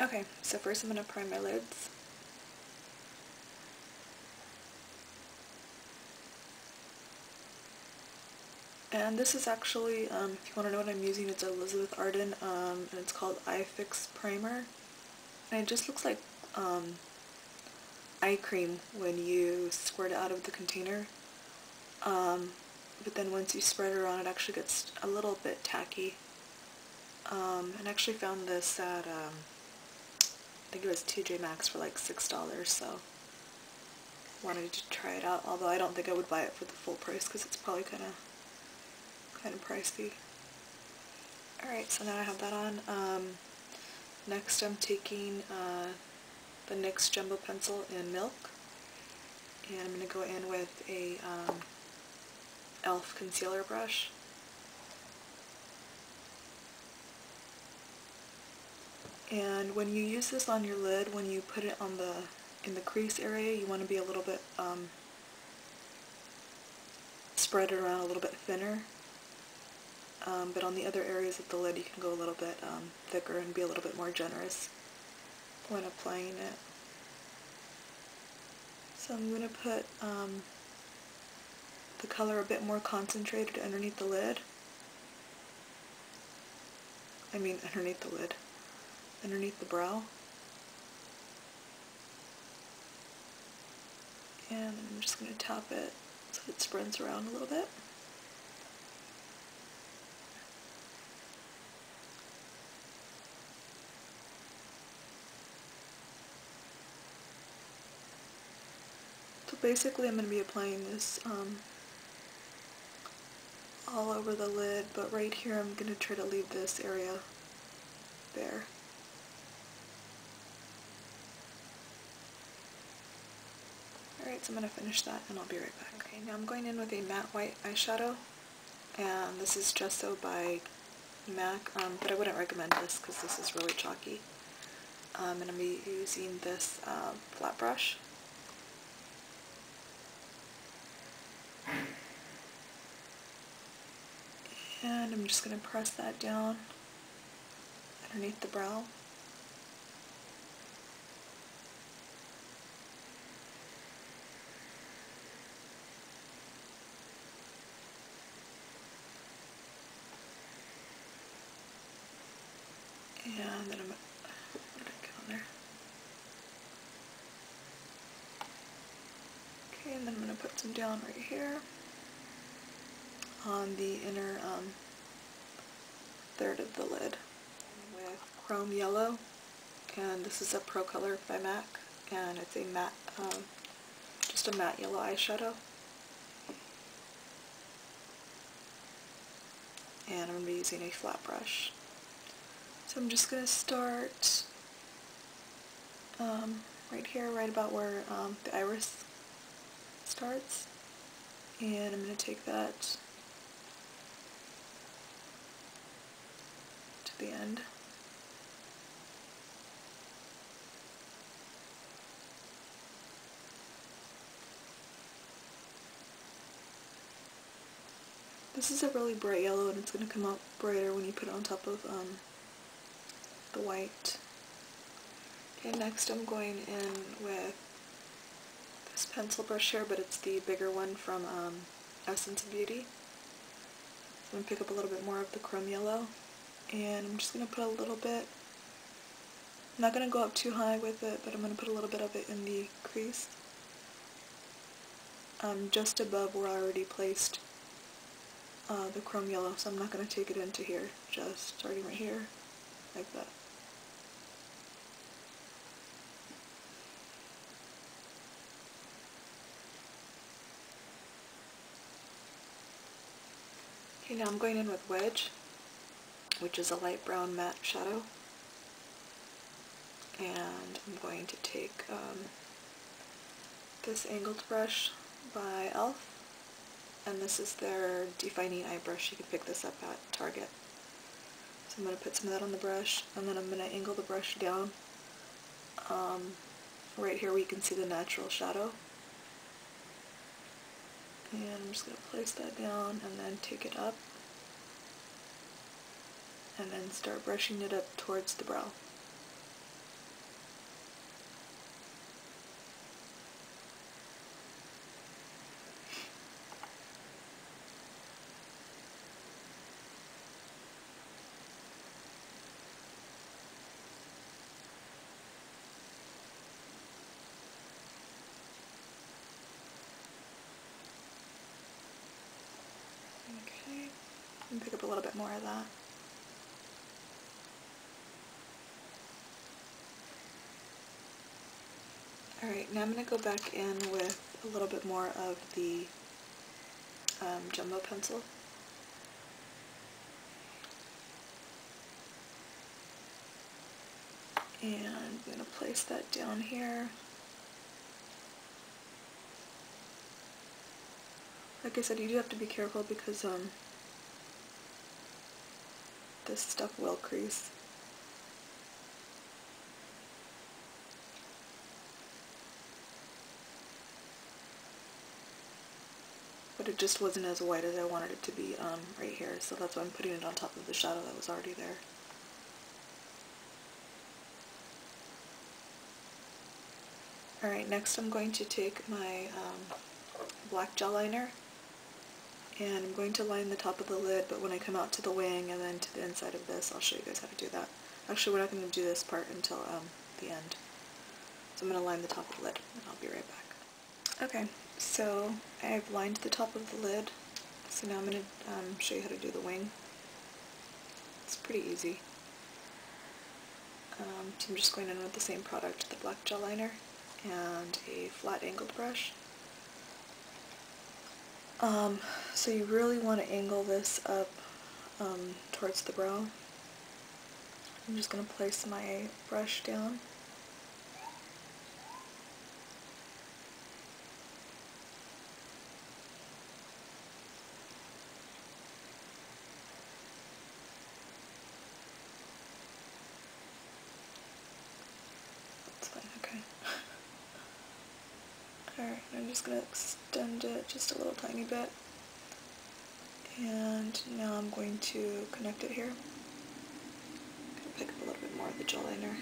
Okay, so first I'm going to prime my lids. And this is actually, if you want to know what I'm using, it's Elizabeth Arden, and it's called Eye Fix Primer. And it just looks like eye cream when you squirt it out of the container. But then once you spread it around, it actually gets a little bit tacky. And I actually found this at, I think it was TJ Maxx for like $6, so wanted to try it out, although I don't think I would buy it for the full price because it's probably kind of pricey. Alright, so now I have that on. Next I'm taking the NYX Jumbo Pencil in Milk, and I'm going to go in with a e.l.f. concealer brush. And when you use this on your lid, when you put it on in the crease area, you want to be a little bit, spread it around a little bit thinner. But on the other areas of the lid, you can go a little bit thicker and be a little bit more generous when applying it. So I'm going to put the color a bit more concentrated underneath the lid. I mean underneath the lid. Underneath the brow. And I'm just going to tap it so it spreads around a little bit. So basically I'm going to be applying this all over the lid, but right here I'm going to try to leave this area bare. Alright, so I'm going to finish that and I'll be right back. Okay, now I'm going in with a matte white eyeshadow, and this is Gesso by MAC, but I wouldn't recommend this because this is really chalky. And I'm going to be using this flat brush. And I'm just going to press that down underneath the brow. And then I'm going to get on there. Okay, and then I'm going to put some down right here on the inner third of the lid with Chrome Yellow, and this is a Pro Color by MAC, and it's a matte, just a matte yellow eyeshadow. And I'm going to be using a flat brush. So I'm just going to start right here, right about where the iris starts, and I'm going to take that to the end. This is a really bright yellow, and it's going to come out brighter when you put it on top of the white. Okay, next I'm going in with this pencil brush here, but it's the bigger one from Essence of Beauty. So I'm going to pick up a little bit more of the Chrome Yellow, and I'm just going to put a little bit, I'm not going to go up too high with it, but I'm going to put a little bit of it in the crease, just above where I already placed the Chrome Yellow, so I'm not going to take it into here, just starting right here, like that. Okay, now I'm going in with Wedge, which is a light brown matte shadow, and I'm going to take this angled brush by e.l.f., and this is their defining eye brush. You can pick this up at Target. So I'm going to put some of that on the brush, and then I'm going to angle the brush down right here where you can see the natural shadow. And I'm just going to place that down and then take it up, and then start brushing it up towards the brow. And pick up a little bit more of that. Alright, now I'm going to go back in with a little bit more of the jumbo pencil. And I'm going to place that down here. Like I said, you do have to be careful because this stuff will crease. But it just wasn't as white as I wanted it to be right here, so that's why I'm putting it on top of the shadow that was already there. Alright, next I'm going to take my black gel liner, and I'm going to line the top of the lid, but when I come out to the wing and then to the inside of this, I'll show you guys how to do that. Actually, we're not going to do this part until the end. So I'm going to line the top of the lid, and I'll be right back. Okay, so I've lined the top of the lid, so now I'm going to show you how to do the wing. It's pretty easy. So I'm just going in with the same product, the black gel liner, and a flat angled brush. So you really want to angle this up towards the brow. I'm just going to place my brush down. That's fine, okay. Alright, I'm just going to extend it just a little tiny bit. And now I'm going to connect it here. I'm going to pick up a little bit more of the gel liner.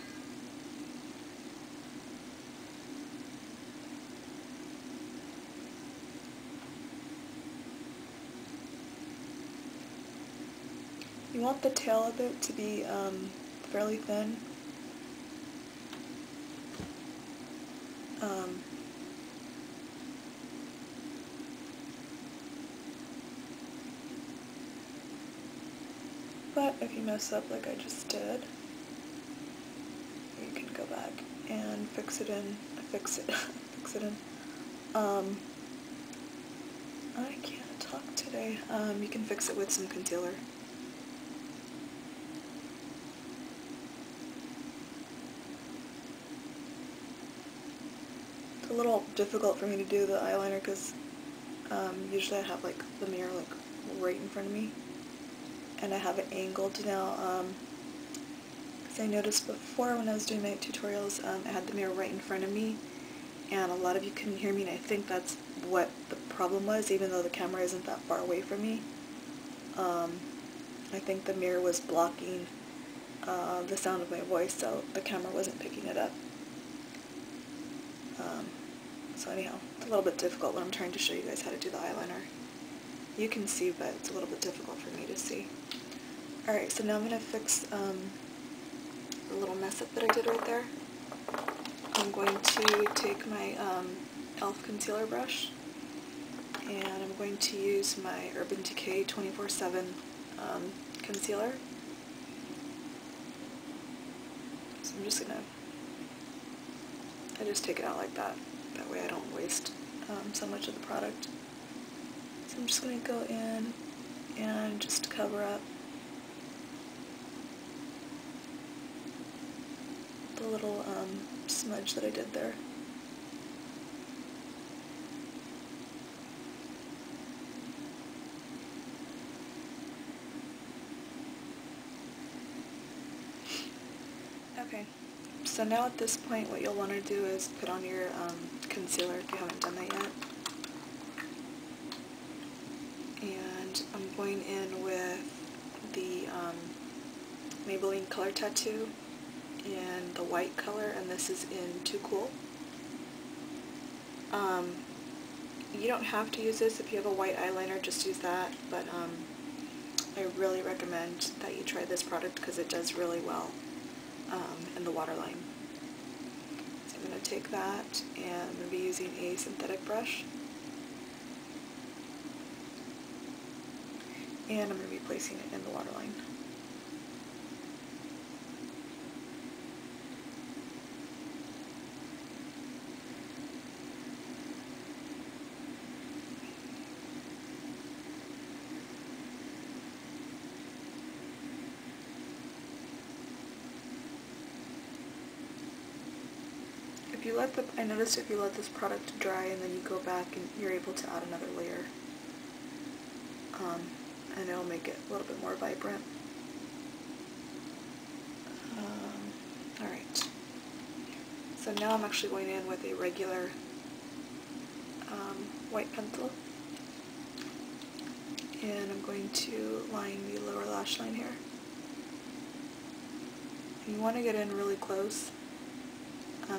You want the tail of it to be fairly thin. But if you mess up like I just did, you can go back and fix it in. I can't talk today. You can fix it with some concealer. It's a little difficult for me to do the eyeliner because usually I have like the mirror like right in front of me, and I have it angled now because I noticed before when I was doing my tutorials I had the mirror right in front of me, and a lot of you couldn't hear me, and I think that's what the problem was, even though the camera isn't that far away from me. I think the mirror was blocking the sound of my voice, so the camera wasn't picking it up. So anyhow, it's a little bit difficult when I'm trying to show you guys how to do the eyeliner. You can see, but it's a little bit difficult for me to see. Alright, so now I'm going to fix the little mess up that I did right there. I'm going to take my e.l.f. concealer brush, and I'm going to use my Urban Decay 24/7 concealer. So I'm just going to, I just take it out like that. That way I don't waste so much of the product. So I'm just going to go in and just cover up the little smudge that I did there. Okay, so now at this point what you'll want to do is put on your concealer if you haven't done that yet. And I'm going in with the Maybelline Color Tattoo in the white color, and this is in Too Cool. You don't have to use this. If you have a white eyeliner, just use that, but I really recommend that you try this product because it does really well in the waterline. So I'm going to take that, and I'm going to be using a synthetic brush. and I'm going to be placing it in the waterline. I noticed if you let this product dry and then you go back and you're able to add another layer, and it'll make it a little bit more vibrant. Alright, so now I'm actually going in with a regular white pencil, and I'm going to line the lower lash line here. And you want to get in really close,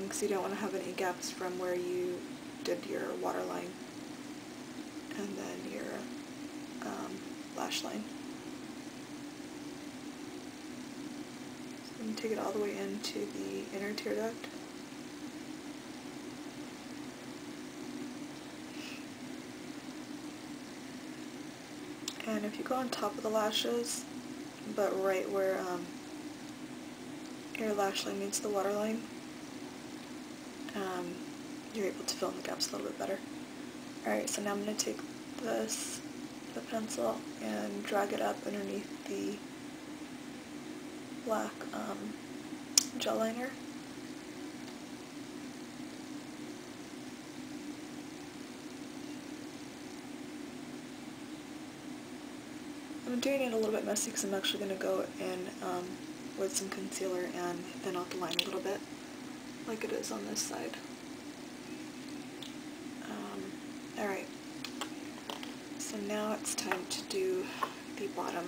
because you don't want to have any gaps from where you did your waterline and then your lash line. So I'm going to take it all the way into the inner tear duct. And if you go on top of the lashes, but right where your lash line meets the waterline, you're able to fill in the gaps a little bit better. Alright, so now I'm going to take the pencil, and drag it up underneath the black gel liner. I'm doing it a little bit messy because I'm actually going to go in with some concealer and thin out the line a little bit, like it is on this side. Alright, so now it's time to do the bottom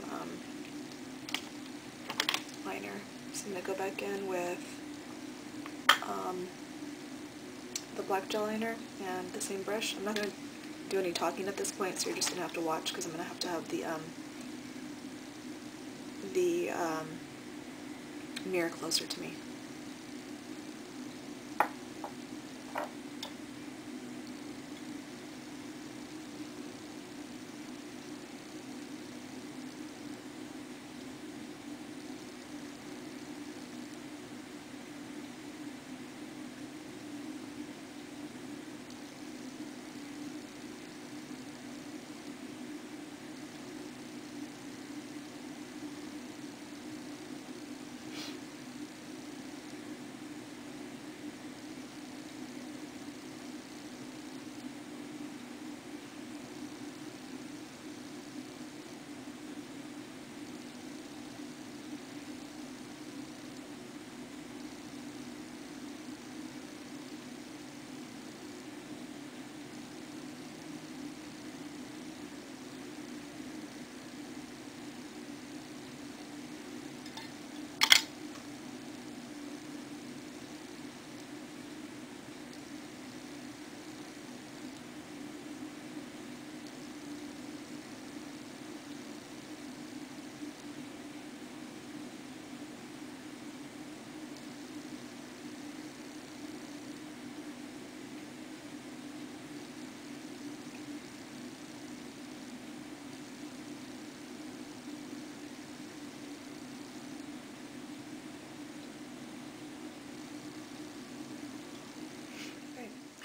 liner. So I'm going to go back in with the black gel liner and the same brush. I'm not going to do any talking at this point, so you're just going to have to watch because I'm going to have the mirror closer to me.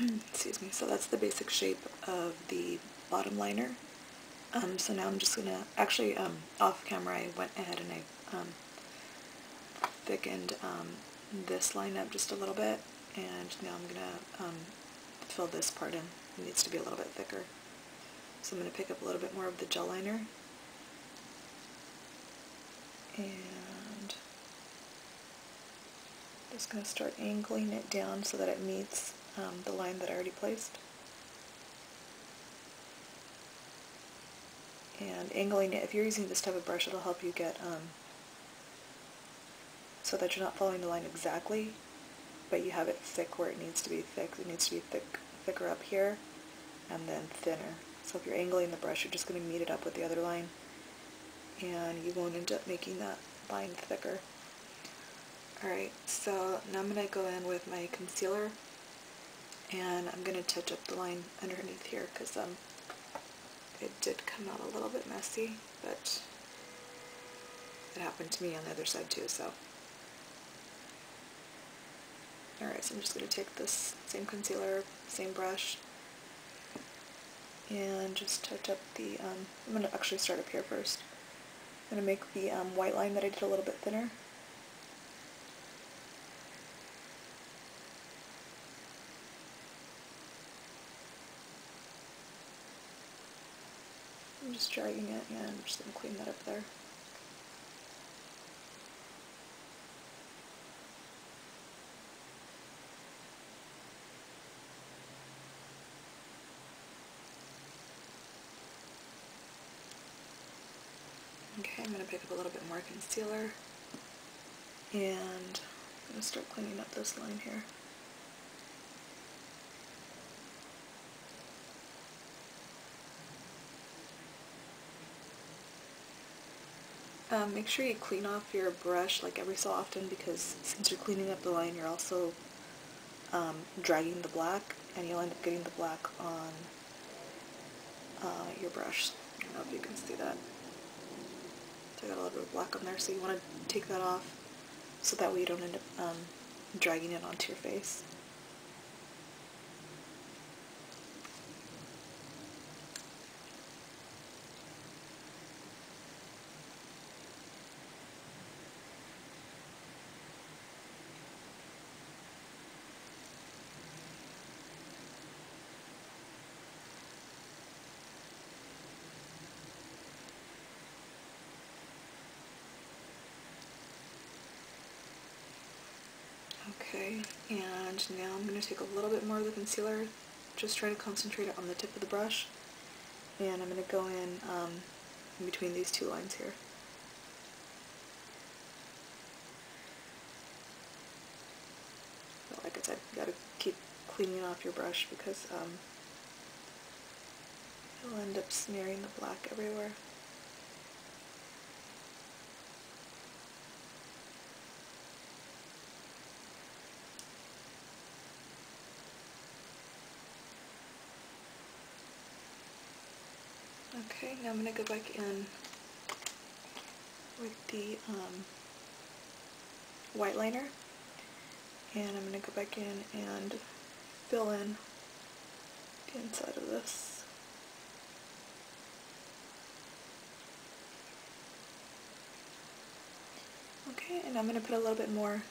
Excuse me, so that's the basic shape of the bottom liner. So now I'm just going to, actually off camera I went ahead and I thickened this line up just a little bit, and now I'm going to fill this part in. It needs to be a little bit thicker. So I'm going to pick up a little bit more of the gel liner, and just going to start angling it down so that it meets the line that I already placed. And angling it, if you're using this type of brush, it'll help you get so that you're not following the line exactly, but you have it thick where it needs to be thick. It needs to be thicker up here, and then thinner. So if you're angling the brush, you're just going to meet it up with the other line, and you won't end up making that line thicker. Alright, so now I'm going to go in with my concealer, and I'm going to touch up the line underneath here because it did come out a little bit messy. but it happened to me on the other side too, so. Alright, so I'm just going to take this same concealer, same brush, and just touch up the, I'm going to actually start up here first. I'm going to make the white line that I did a little bit thinner. I'm just dragging it, and I'm just going to clean that up there. Okay, I'm going to pick up a little bit more concealer, and I'm going to start cleaning up this line here. Make sure you clean off your brush like every so often, because since you're cleaning up the line, you're also dragging the black, and you'll end up getting the black on your brush. I don't know if you can see that. So I got a little bit of black on there, so you want to take that off so that way you don't end up dragging it onto your face. Okay, and now I'm going to take a little bit more of the concealer, just try to concentrate it on the tip of the brush, and I'm going to go in between these two lines here. But like I said, you got to keep cleaning off your brush because you'll end up smearing the black everywhere. Okay, now I'm going to go back in with the white liner, and I'm going to go back in and fill in the inside of this. Okay, and I'm going to put a little bit more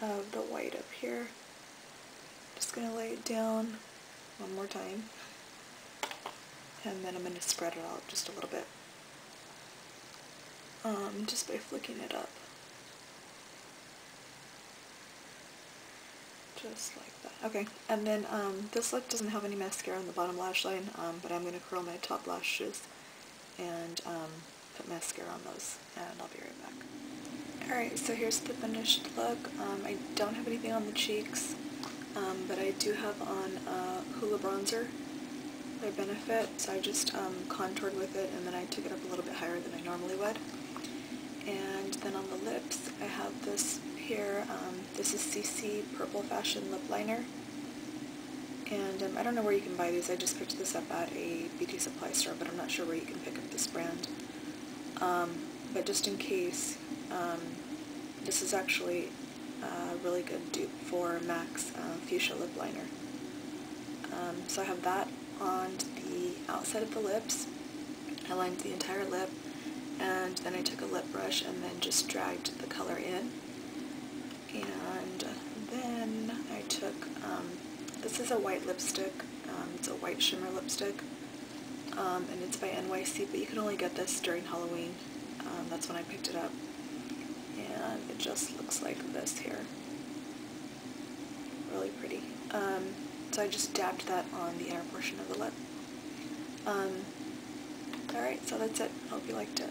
of the white up here. Just going to lay it down one more time. And then I'm going to spread it out just a little bit, just by flicking it up, just like that. Okay, and then this lip doesn't have any mascara on the bottom lash line, but I'm going to curl my top lashes and put mascara on those, and I'll be right back. Alright, so here's the finished look. I don't have anything on the cheeks, but I do have on Hoola bronzer. By Benefit, so I just contoured with it, and then I took it up a little bit higher than I normally would. And then on the lips, I have this here, this is CiCI Purple Fashion Lip Liner, and I don't know where you can buy these. I just picked this up at a beauty supply store, but I'm not sure where you can pick up this brand. But just in case, this is actually a really good dupe for MAC's Fuchsia Lip Liner. So I have that on the outside of the lips. I lined the entire lip, and then I took a lip brush and then just dragged the color in. And then I took, this is a white lipstick, it's a white shimmer lipstick, and it's by NYC, but you can only get this during Halloween. That's when I picked it up, and it just looks like this here. Really pretty. So I just dabbed that on the inner portion of the lip. Alright, so that's it. I hope you liked it.